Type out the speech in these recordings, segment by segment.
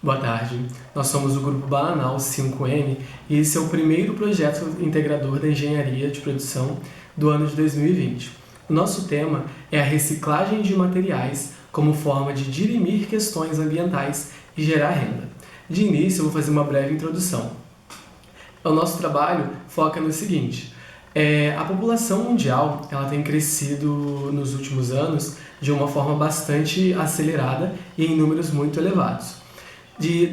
Boa tarde, nós somos o Grupo Bananal 5M e esse é o primeiro projeto integrador da engenharia de produção do ano de 2020. O nosso tema é a reciclagem de materiais como forma de dirimir questões ambientais e gerar renda. De início, eu vou fazer uma breve introdução. O nosso trabalho foca no seguinte: a população mundial ela tem crescido nos últimos anos de uma forma bastante acelerada e em números muito elevados.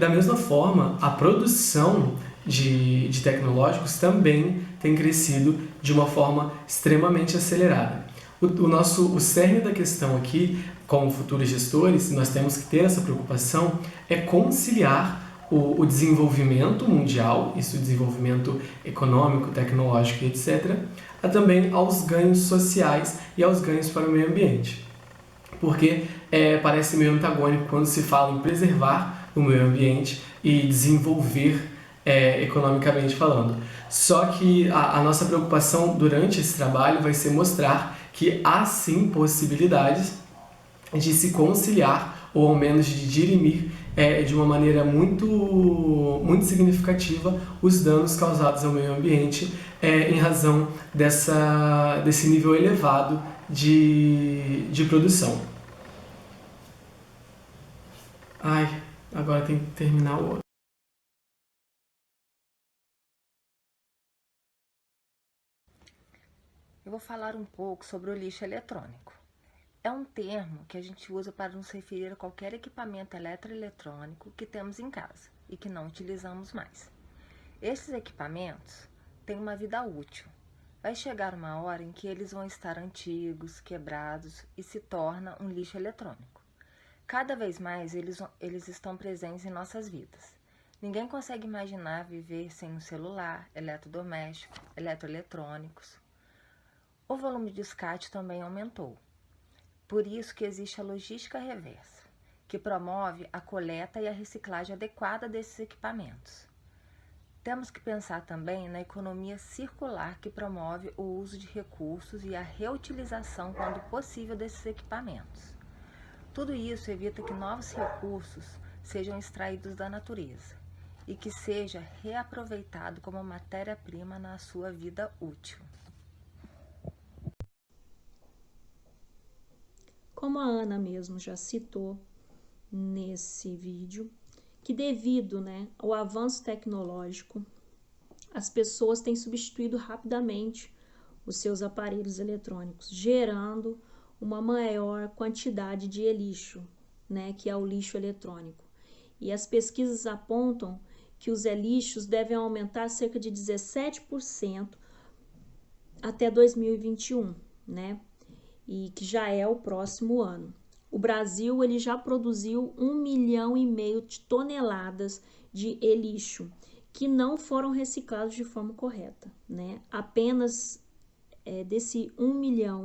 Da mesma forma, a produção de tecnológicos também tem crescido de uma forma extremamente acelerada. O cerne da questão aqui, como futuros gestores, nós temos que ter essa preocupação, é conciliar o desenvolvimento mundial, isso desenvolvimento econômico, tecnológico, etc., também aos ganhos sociais e aos ganhos para o meio ambiente. Porque parece meio antagônico quando se fala em preservar o meio ambiente e desenvolver economicamente falando. Só que a nossa preocupação durante esse trabalho vai ser mostrar que há sim possibilidades de se conciliar ou ao menos de dirimir de uma maneira muito significativa os danos causados ao meio ambiente em razão desse nível elevado de produção. Agora tem que terminar o outro. Eu vou falar um pouco sobre o lixo eletrônico. É um termo que a gente usa para nos referir a qualquer equipamento eletroeletrônico que temos em casa e que não utilizamos mais. Esses equipamentos têm uma vida útil. Vai chegar uma hora em que eles vão estar antigos, quebrados e se torna um lixo eletrônico. Cada vez mais eles estão presentes em nossas vidas. Ninguém consegue imaginar viver sem um celular, eletrodoméstico, eletroeletrônicos. O volume de descarte também aumentou. Por isso que existe a logística reversa, que promove a coleta e a reciclagem adequada desses equipamentos. Temos que pensar também na economia circular, que promove o uso de recursos e a reutilização, quando possível, desses equipamentos. Tudo isso evita que novos recursos sejam extraídos da natureza e que seja reaproveitado como matéria-prima na sua vida útil. Como a Ana mesmo já citou nesse vídeo, que devido ao avanço tecnológico, as pessoas têm substituído rapidamente os seus aparelhos eletrônicos, gerando uma maior quantidade de lixo, que é o lixo eletrônico. E as pesquisas apontam que os lixos devem aumentar cerca de 17% até 2021, e que já é o próximo ano. O Brasil ele já produziu 1,5 milhão de toneladas de lixo que não foram reciclados de forma correta, Apenas desse 1,5 milhão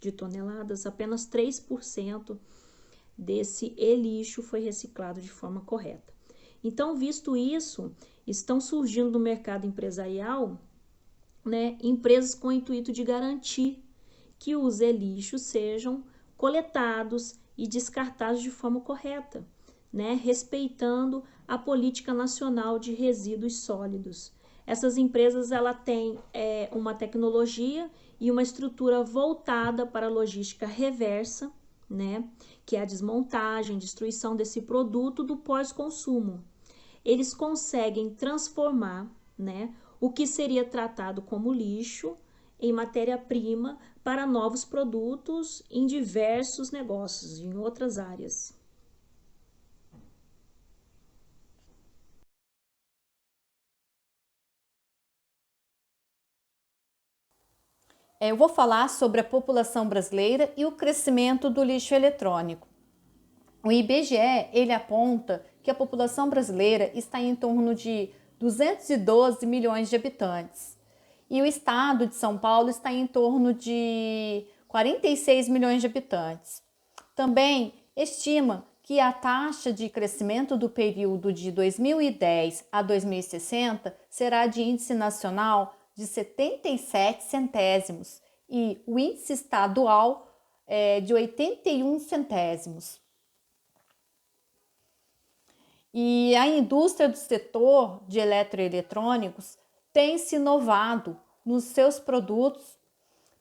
de toneladas, apenas 3% desse lixo foi reciclado de forma correta. Então, visto isso, estão surgindo no mercado empresarial, empresas com o intuito de garantir que os lixos sejam coletados e descartados de forma correta, respeitando a Política Nacional de Resíduos Sólidos. Essas empresas têm uma tecnologia e uma estrutura voltada para a logística reversa, que é a desmontagem, destruição desse produto do pós-consumo. Eles conseguem transformar o que seria tratado como lixo em matéria-prima para novos produtos em diversos negócios, em outras áreas. Eu vou falar sobre a população brasileira e o crescimento do lixo eletrônico. O IBGE, ele aponta que a população brasileira está em torno de 212 milhões de habitantes. E o estado de São Paulo está em torno de 46 milhões de habitantes. Também estima que a taxa de crescimento do período de 2010 a 2060 será de índice nacional de 77 centésimos e o índice estadual de 81 centésimos. E a indústria do setor de eletroeletrônicos tem se inovado nos seus produtos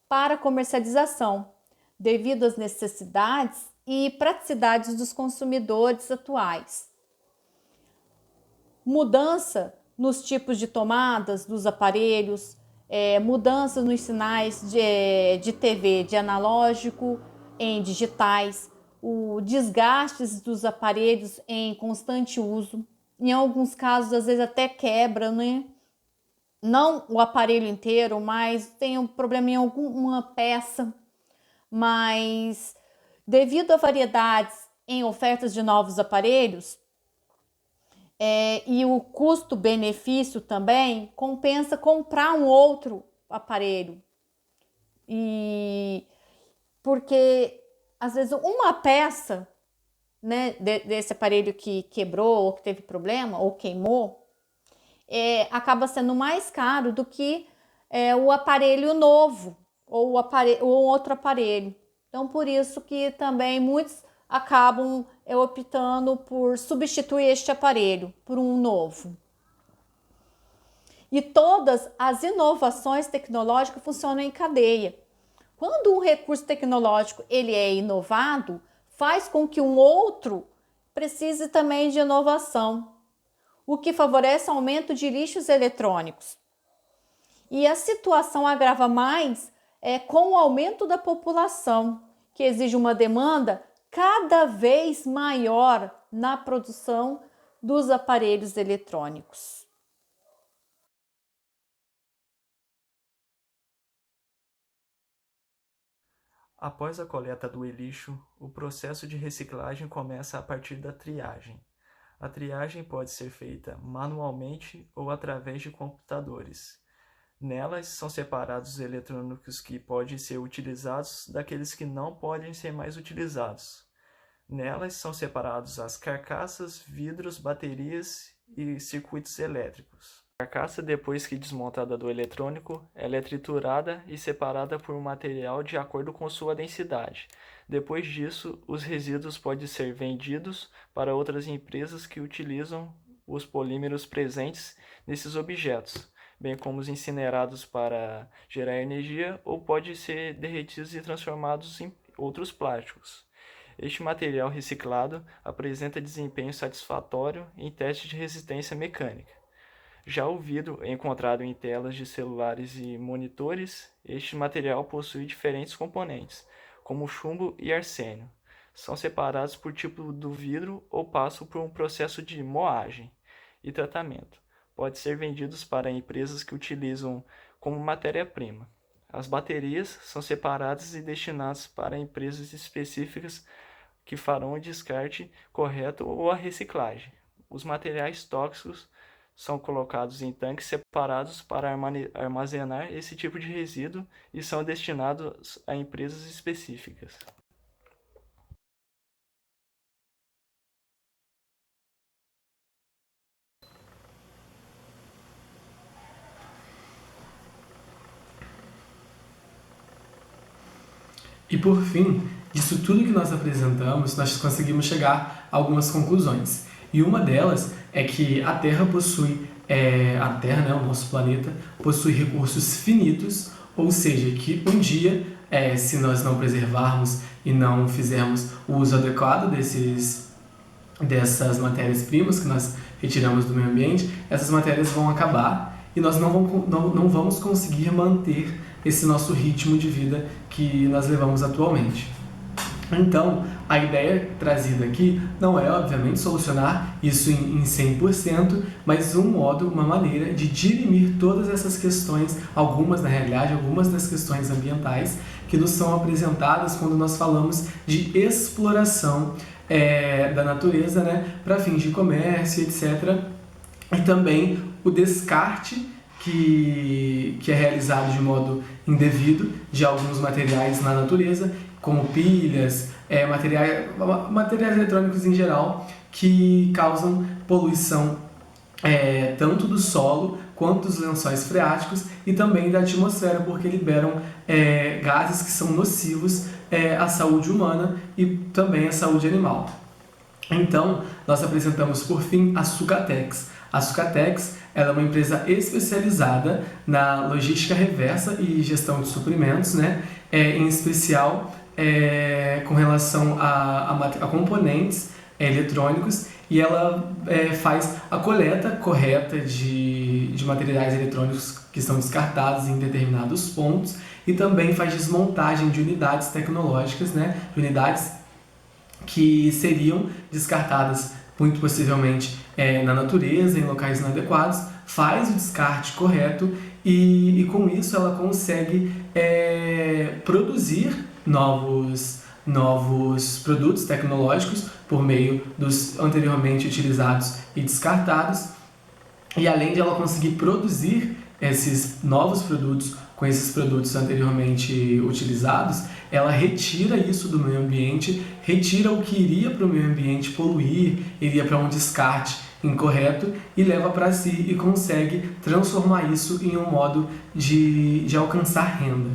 para comercialização, devido às necessidades e praticidades dos consumidores atuais. Mudança nos tipos de tomadas dos aparelhos, mudanças nos sinais de TV de analógico em digitais, o desgaste dos aparelhos em constante uso, em alguns casos às vezes até quebra, né? Não o aparelho inteiro, mas tem um problema em alguma peça, mas devido a variedades em ofertas de novos aparelhos, e o custo-benefício também, compensa comprar um outro aparelho. E porque às vezes uma peça, né, desse aparelho que quebrou ou que teve problema ou queimou, acaba sendo mais caro do que o aparelho novo ou outro aparelho. Então, por isso que também muitos acabam optando por substituir este aparelho por um novo. E todas as inovações tecnológicas funcionam em cadeia. Quando um recurso tecnológico ele é inovado, faz com que um outro precise também de inovação, o que favorece o aumento de lixos eletrônicos. E a situação agrava mais com o aumento da população, que exige uma demanda cada vez maior na produção dos aparelhos eletrônicos. Após a coleta do lixo, o processo de reciclagem começa a partir da triagem. A triagem pode ser feita manualmente ou através de computadores. Nelas são separados os eletrônicos que podem ser utilizados daqueles que não podem ser mais utilizados. Nelas são separados as carcaças, vidros, baterias e circuitos elétricos. A carcaça, depois que desmontada do eletrônico, ela é triturada e separada por um material de acordo com sua densidade. Depois disso, os resíduos podem ser vendidos para outras empresas que utilizam os polímeros presentes nesses objetos, bem como os incinerados para gerar energia, ou podem ser derretidos e transformados em outros plásticos. Este material reciclado apresenta desempenho satisfatório em testes de resistência mecânica. Já o vidro, encontrado em telas de celulares e monitores, este material possui diferentes componentes, como chumbo e arsênio. São separados por tipo do vidro ou passam por um processo de moagem e tratamento. Pode ser vendidos para empresas que utilizam como matéria-prima. As baterias são separadas e destinadas para empresas específicas que farão o descarte correto ou a reciclagem. Os materiais tóxicos são colocados em tanques separados para armazenar esse tipo de resíduo e são destinados a empresas específicas. E por fim, disso tudo que nós apresentamos, nós conseguimos chegar a algumas conclusões. E uma delas é que a Terra possui, o nosso planeta, possui recursos finitos, ou seja, que um dia, se nós não preservarmos e não fizermos o uso adequado dessas matérias-primas que nós retiramos do meio ambiente, essas matérias vão acabar e nós não vamos conseguir manter esse nosso ritmo de vida que nós levamos atualmente. Então, a ideia trazida aqui não é, obviamente, solucionar isso em 100%, mas uma maneira de dirimir todas essas questões, algumas das questões ambientais que nos são apresentadas quando nós falamos de exploração da natureza, né, para fins de comércio, etc. E também o descarte que é realizado de modo indevido de alguns materiais na natureza, como pilhas, materiais eletrônicos em geral, que causam poluição tanto do solo quanto dos lençóis freáticos e também da atmosfera, porque liberam gases que são nocivos à saúde humana e também à saúde animal. Então, nós apresentamos por fim a Sucatex. A Sucatex ela é uma empresa especializada na logística reversa e gestão de suprimentos, né? Em especial com relação a componentes eletrônicos, e ela faz a coleta correta de materiais eletrônicos que são descartados em determinados pontos, e também faz desmontagem de unidades tecnológicas, né? De unidades que seriam descartadas muito possivelmente na natureza, em locais inadequados, faz o descarte correto e com isso ela consegue produzir novos produtos tecnológicos por meio dos anteriormente utilizados e descartados. E além de ela conseguir produzir esses novos produtos com esses produtos anteriormente utilizados, ela retira isso do meio ambiente, retira o que iria para o meio ambiente poluir, iria para um descarte incorreto, e leva para si e consegue transformar isso em um modo de alcançar renda.